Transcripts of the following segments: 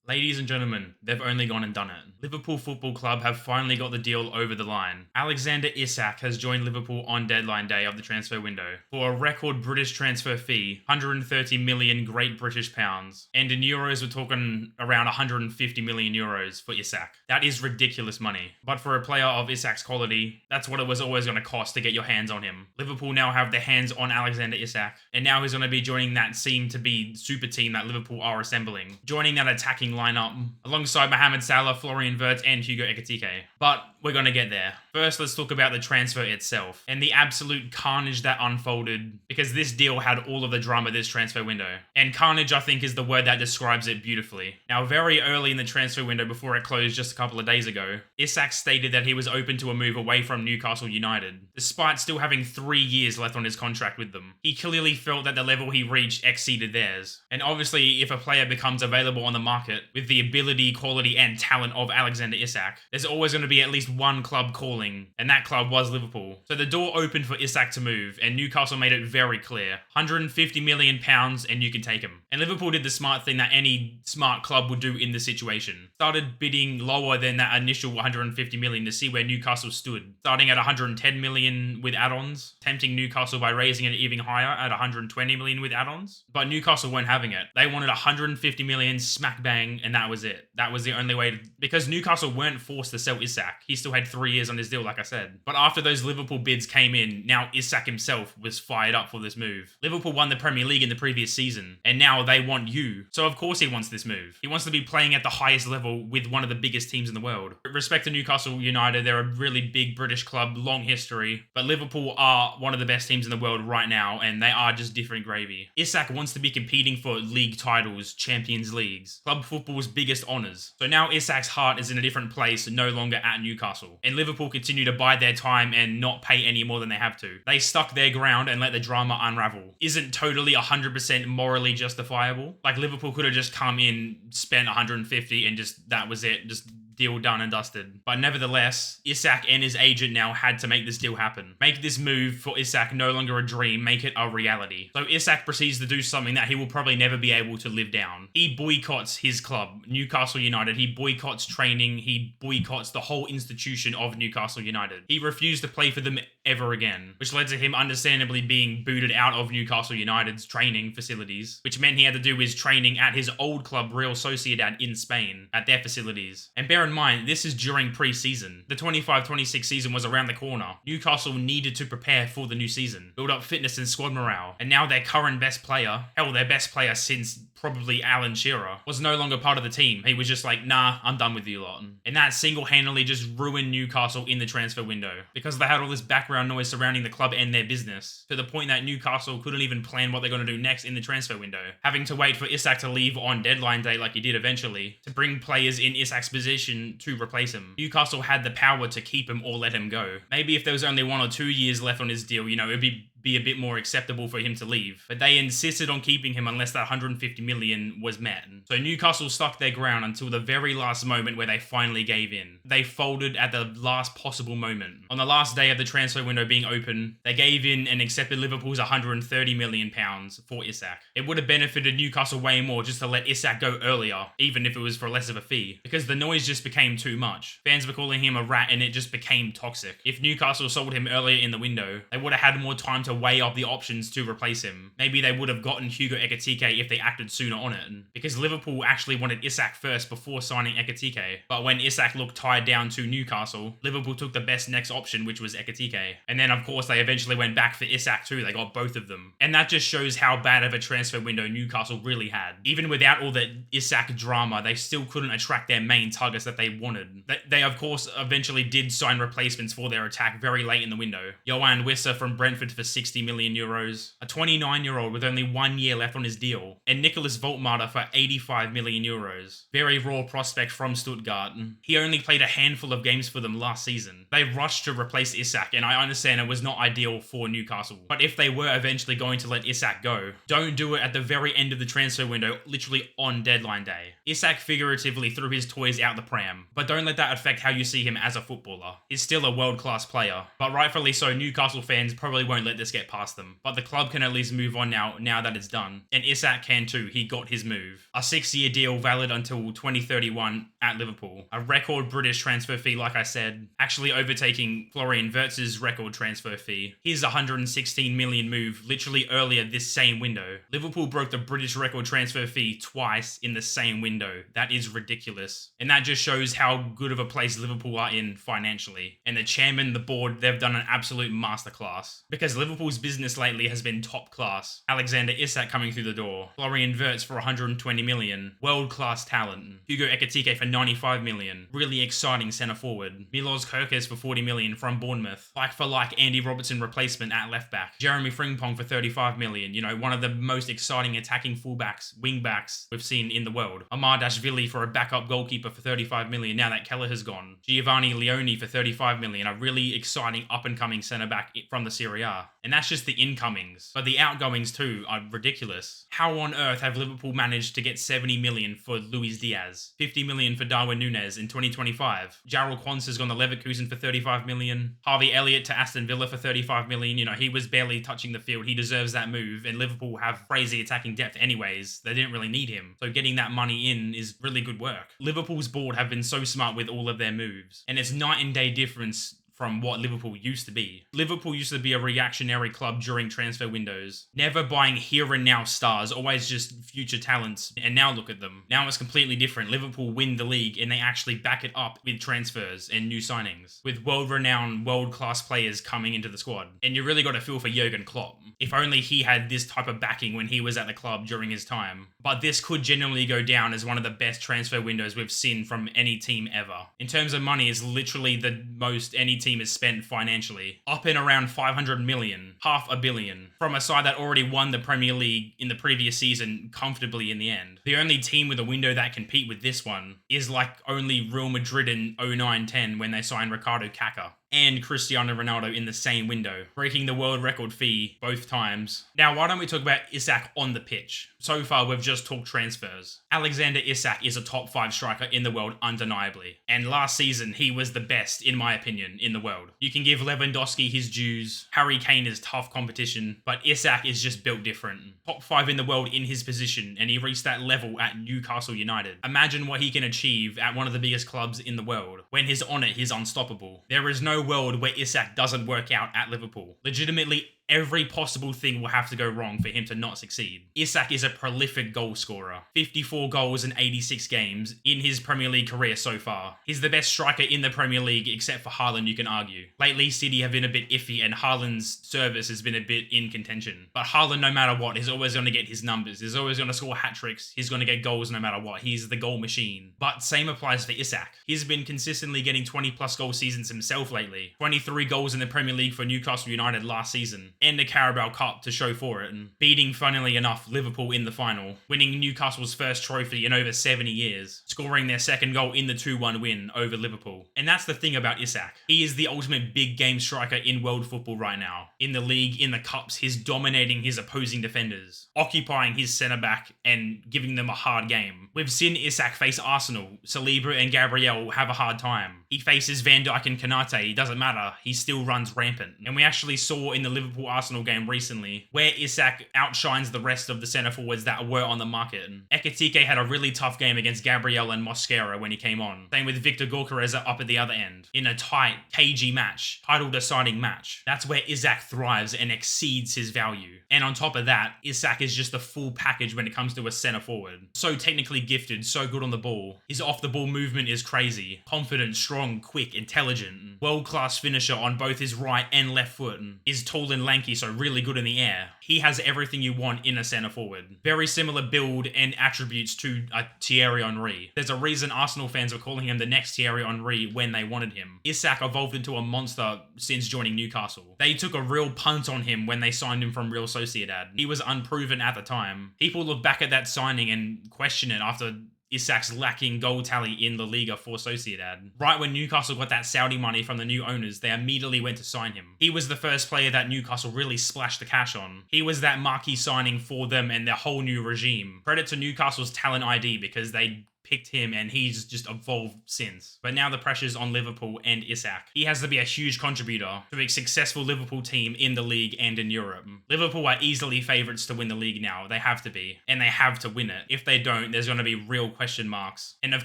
Ladies and gentlemen, they've only gone and done it. Liverpool Football Club have finally got the deal over the line. Alexander Isak has joined Liverpool on deadline day of the transfer window for a record British transfer fee, 130 million Great British pounds. And in euros, we're talking around 150 million euros for Isak. That is ridiculous money. But for a player of Isak's quality, that's what it was always going to cost to get your hands on him. Liverpool now have their hands on Alexander Isak, and now he's going to be joining that seem-to-be super team that Liverpool are assembling. Joining that attacking lineup alongside Mohamed Salah, Florian Wirtz, and Hugo Ekitike. But we're going to get there. First, let's talk about the transfer itself and the absolute carnage that unfolded, because this deal had all of the drama this transfer window. And carnage, I think, is the word that describes it beautifully. Now, very early in the transfer window before it closed just a couple of days ago, Isak stated that he was open to a move away from Newcastle United, despite still having 3 years left on his contract with them. He clearly felt that the level he reached exceeded theirs. And obviously, if a player becomes available on the market with the ability, quality, and talent of Alexander Isak, there's always going to be at least one club calling, and that club was Liverpool. So the door opened for Isak to move, and Newcastle made it very clear. £150 million and you can take him. And Liverpool did the smart thing that any smart club would do in this situation. Started bidding lower than that initial 150 million to see where Newcastle stood. Starting at 110 million with add-ons, tempting Newcastle by raising it even higher at 120 million with add-ons. But Newcastle weren't having it. They wanted 150 million smack bang, and that was it. That was the only way to, because Newcastle weren't forced to sell Isak. He still had 3 years on his deal, like I said. But after those Liverpool bids came in, now Isak himself was fired up for this move. Liverpool won the Premier League in the previous season, and now they want you. So of course he wants this move. He wants to be playing at the highest level with one of the biggest teams in the world. With respect to Newcastle United, they're a really big British club, long history, but Liverpool are one of the best teams in the world right now, and they are just different gravy. Isak wants to be competing for league titles, Champions Leagues, club football's biggest honours. So now Isak's heart is in a different place, no longer at Newcastle. And Liverpool continue to bide their time and not pay any more than they have to. They stuck their ground and let the drama unravel. Isn't totally 100% morally justifiable. Like, Liverpool could have just come in, spent 150 and just, that was it. Just deal done and dusted. But nevertheless, Isak and his agent now had to make this deal happen. Make this move for Isak no longer a dream, make it a reality. So Isak proceeds to do something that he will probably never be able to live down. He boycotts his club, Newcastle United. He boycotts training. He boycotts the whole institution of Newcastle United. He refused to play for them ever again, which led to him understandably being booted out of Newcastle United's training facilities, which meant he had to do his training at his old club, Real Sociedad in Spain, at their facilities. And bear in mind, this is during pre-season. The 25-26 season was around the corner. Newcastle needed to prepare for the new season, build up fitness and squad morale. And now their current best player, hell, their best player since probably Alan Shearer, was no longer part of the team. He was just like, nah, I'm done with you lot. And that single-handedly just ruined Newcastle in the transfer window, because they had all this background noise surrounding the club and their business, to the point that Newcastle couldn't even plan what they're going to do next in the transfer window, having to wait for Isak to leave on deadline day like he did eventually, to bring players in Isak's position to replace him. Newcastle had the power to keep him or let him go. Maybe if there was only 1 or 2 years left on his deal, it'd be a bit more acceptable for him to leave. But they insisted on keeping him unless that 150 million was met. So Newcastle stuck their ground until the very last moment where they finally gave in. They folded at the last possible moment. On the last day of the transfer window being open, they gave in and accepted Liverpool's 130 million pounds for Isak. It would have benefited Newcastle way more just to let Isak go earlier, even if it was for less of a fee, because the noise just became too much. Fans were calling him a rat and it just became toxic. If Newcastle sold him earlier in the window, they would have had more time to weigh up the options to replace him. Maybe they would have gotten Hugo Ekitike if they acted sooner on it, because Liverpool actually wanted Isak first before signing Ekitike. But when Isak looked tied down to Newcastle, Liverpool took the best next option, which was Ekitike. And then, of course, they eventually went back for Isak too. They got both of them. And that just shows how bad of a transfer window Newcastle really had. Even without all the Isak drama, they still couldn't attract their main targets that they wanted. They of course, eventually did sign replacements for their attack very late in the window. Yoann Wissa from Brentford for 60 million euros, a 29-year-old with only 1 year left on his deal, and Nicholas Voltmatter for 85 million euros. Very raw prospect from Stuttgart. He only played a handful of games for them last season. They rushed to replace Isak, and I understand it was not ideal for Newcastle. But if they were eventually going to let Isak go, don't do it at the very end of the transfer window, literally on deadline day. Isak figuratively threw his toys out the pram, but don't let that affect how you see him as a footballer. He's still a world-class player, but rightfully so, Newcastle fans probably won't let this just get past them. But the club can at least move on now that it's done. And Isak can too. He got his move. A 6-year deal valid until 2031 at Liverpool. A record British transfer fee, like I said, actually overtaking Florian Wirtz's record transfer fee. His 116 million move literally earlier this same window. Liverpool broke the British record transfer fee twice in the same window. That is ridiculous. And that just shows how good of a place Liverpool are in financially. And the chairman, the board, they've done an absolute masterclass. Because Liverpool's business lately has been top class. Alexander Isak coming through the door. Florian Wirtz for 120 million. World-class talent. Hugo Ekitike for 95 million. Really exciting centre forward. Milos Kerkez for 40 million from Bournemouth. Like for like Andy Robertson replacement at left back. Jeremy Frimpong for 35 million. You know, one of the most exciting attacking fullbacks, wing-backs we've seen in the world. Amadashvili for a backup goalkeeper for 35 million now that Keller has gone. Giovanni Leone for 35 million. A really exciting up-and-coming centre-back from the Serie A. And that's just the incomings. But the outgoings too are ridiculous. How on earth have Liverpool managed to get 70 million for Luis Diaz? 50 million for Darwin Núñez in 2025. Jarrell Quansah's gone to Leverkusen for 35 million. Harvey Elliott to Aston Villa for 35 million. You know, he was barely touching the field. He deserves that move. And Liverpool have crazy attacking depth anyways. They didn't really need him. So getting that money in is really good work. Liverpool's board have been so smart with all of their moves. And it's night and day difference from what Liverpool used to be. Liverpool used to be a reactionary club during transfer windows, never buying here and now stars, always just future talents, and now look at them. Now it's completely different. Liverpool win the league and they actually back it up with transfers and new signings, with world-renowned, world-class players coming into the squad. And you really got to feel for Jurgen Klopp. If only he had this type of backing when he was at the club during his time. But this could genuinely go down as one of the best transfer windows we've seen from any team ever. In terms of money, it's literally the most any team has spent financially. Up and around 500 million, $500 million, from a side that already won the Premier League in the previous season comfortably in the end. The only team with a window that compete with this one is like only Real Madrid in 09-10 when they signed Ricardo Kaká and Cristiano Ronaldo in the same window, breaking the world record fee both times. Now, why don't we talk about Isak on the pitch? So far, we've just talked transfers. Alexander Isak is a top 5 striker in the world, undeniably. And last season, he was the best, in my opinion, in the world. You can give Lewandowski his dues. Harry Kane is tough competition, but Isak is just built different. Top 5 in the world in his position, and he reached that level at Newcastle United. Imagine what he can achieve at one of the biggest clubs in the world. When he's on it, he's unstoppable. There is no world where Isak doesn't work out at Liverpool. Legitimately, every possible thing will have to go wrong for him to not succeed. Isak is a prolific goal scorer. 54 goals in 86 games in his Premier League career so far. He's the best striker in the Premier League except for Haaland, you can argue. Lately, City have been a bit iffy and Haaland's service has been a bit in contention. But Haaland, no matter what, is always going to get his numbers. He's always going to score hat-tricks. He's going to get goals no matter what. He's the goal machine. But same applies for Isak. He's been consistently getting 20-plus goal seasons himself lately. 23 goals in the Premier League for Newcastle United last season. And the Carabao Cup to show for it, and beating, funnily enough, Liverpool in the final, winning Newcastle's first trophy in over 70 years, scoring their second goal in the 2-1 win over Liverpool. And that's the thing about Isak. He is the ultimate big game striker in world football right now. In the league, in the cups, he's dominating his opposing defenders, occupying his centre-back and giving them a hard game. We've seen Isak face Arsenal. Saliba and Gabriel have a hard time. He faces Van Dijk and Konate. It doesn't matter. He still runs rampant. And we actually saw in the Liverpool-Arsenal game recently where Isak outshines the rest of the centre forwards that were on the market. Ekitike had a really tough game against Gabriel and Mosquera when he came on. Same with Victor Gyökeres up at the other end. In a tight, cagey match, title-deciding match. That's where Isak thrives and exceeds his value. And on top of that, Isak is just the full package when it comes to a centre forward. So technically gifted, so good on the ball. His off-the-ball movement is crazy. Confident, strong, quick, intelligent. World-class finisher on both his right and left foot. Is tall and lanky, so really good in the air. He has everything you want in a centre forward. Very similar build and attributes to Thierry Henry. There's a reason Arsenal fans were calling him the next Thierry Henry when they wanted him. Isak evolved into a monster since joining Newcastle. They took a real punt on him when they signed him from Real Sociedad. He was unproven at the time. People look back at that signing and question it after Isak's lacking goal tally in La Liga for Sociedad. Right when Newcastle got that Saudi money from the new owners, they immediately went to sign him. He was the first player that Newcastle really splashed the cash on. He was that marquee signing for them and their whole new regime. Credit to Newcastle's talent ID because they picked him and he's just evolved since. But now the pressure's on Liverpool and Isak. He has to be a huge contributor to a successful Liverpool team in the league and in Europe. Liverpool are easily favourites to win the league now. They have to be. And they have to win it. If they don't, there's going to be real question marks. And of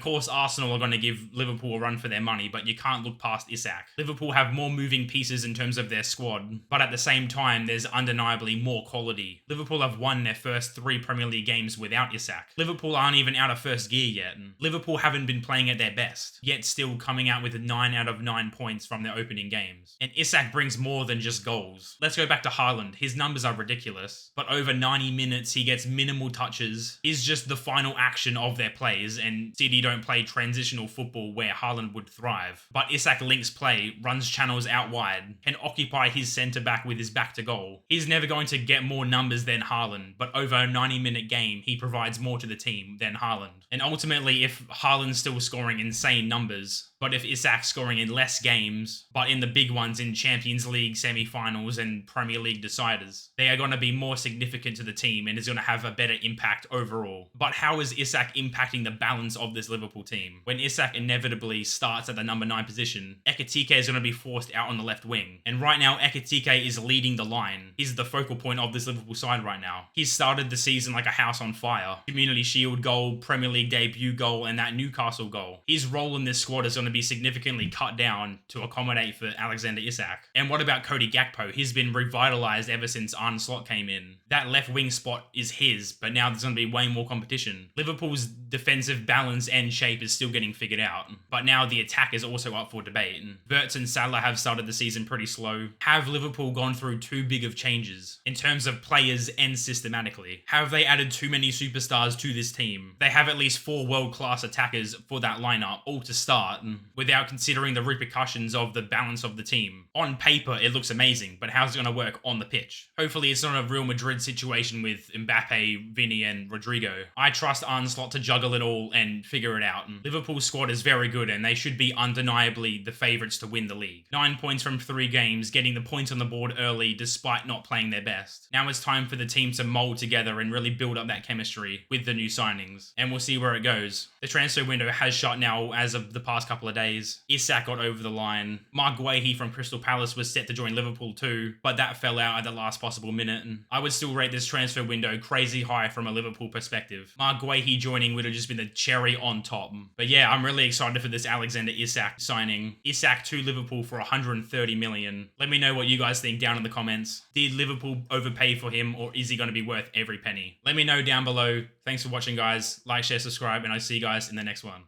course, Arsenal are going to give Liverpool a run for their money, but you can't look past Isak. Liverpool have more moving pieces in terms of their squad, but at the same time, there's undeniably more quality. Liverpool have won their first 3 Premier League games without Isak. Liverpool aren't even out of first gear yet. Liverpool haven't been playing at their best, yet still coming out with 9 out of 9 points from their opening games. And Isak brings more than just goals. Let's go back to Haaland. His numbers are ridiculous, but over 90 minutes, he gets minimal touches. He's just the final action of their plays, and City don't play transitional football where Haaland would thrive. But Isak links play, runs channels out wide, can occupy his centre-back with his back to goal. He's never going to get more numbers than Haaland, but over a 90-minute game, he provides more to the team than Haaland. And ultimately, if Haaland's still scoring insane numbers, but if Isak's scoring in less games, but in the big ones in Champions League semi-finals and Premier League deciders, they are going to be more significant to the team and is going to have a better impact overall. But how is Isak impacting the balance of this Liverpool team? When Isak inevitably starts at the number 9 position, Ekitike is going to be forced out on the left wing. And right now, Ekitike is leading the line. He's the focal point of this Liverpool side right now. He's started the season like a house on fire. Community Shield goal, Premier League debut goal, and that Newcastle goal. His role in this squad is going to be significantly cut down to accommodate for Alexander Isak. And what about Cody Gakpo? He's been revitalized ever since Arne Slot came in. That left wing spot is his, but now there's going to be way more competition. Liverpool's defensive balance and shape is still getting figured out, but now the attack is also up for debate. Wirtz and Salah have started the season pretty slow. Have Liverpool gone through too big of changes in terms of players and systematically? Have they added too many superstars to this team? They have at least 4 world-class attackers for that lineup, all to start, without considering the repercussions of the balance of the team. On paper, it looks amazing, but how's it going to work on the pitch? Hopefully it's not a Real Madrid situation with Mbappe, Vini, and Rodrigo. I trust Arne Slot to juggle it all and figure it out. Liverpool's squad is very good, and they should be undeniably the favourites to win the league. 9 points from 3 games, getting the points on the board early despite not playing their best. Now it's time for the team to mould together and really build up that chemistry with the new signings, and we'll see where it goes. The transfer window has shut now as of the past couple of days. Isak got over the line. Mark Guehi from Crystal Palace was set to join Liverpool too, but that fell out at the last possible minute, and I would still rate this transfer window crazy high from a Liverpool perspective. Mark Guehi joining would have just been the cherry on top. But yeah, I'm really excited for this Alexander Isak signing. Isak to Liverpool for 130 million. Let me know what you guys think down in the comments. Did Liverpool overpay for him, or is he going to be worth every penny? Let me know down below. Thanks for watching, guys. Like, share, subscribe, and I'll see you guys in the next one.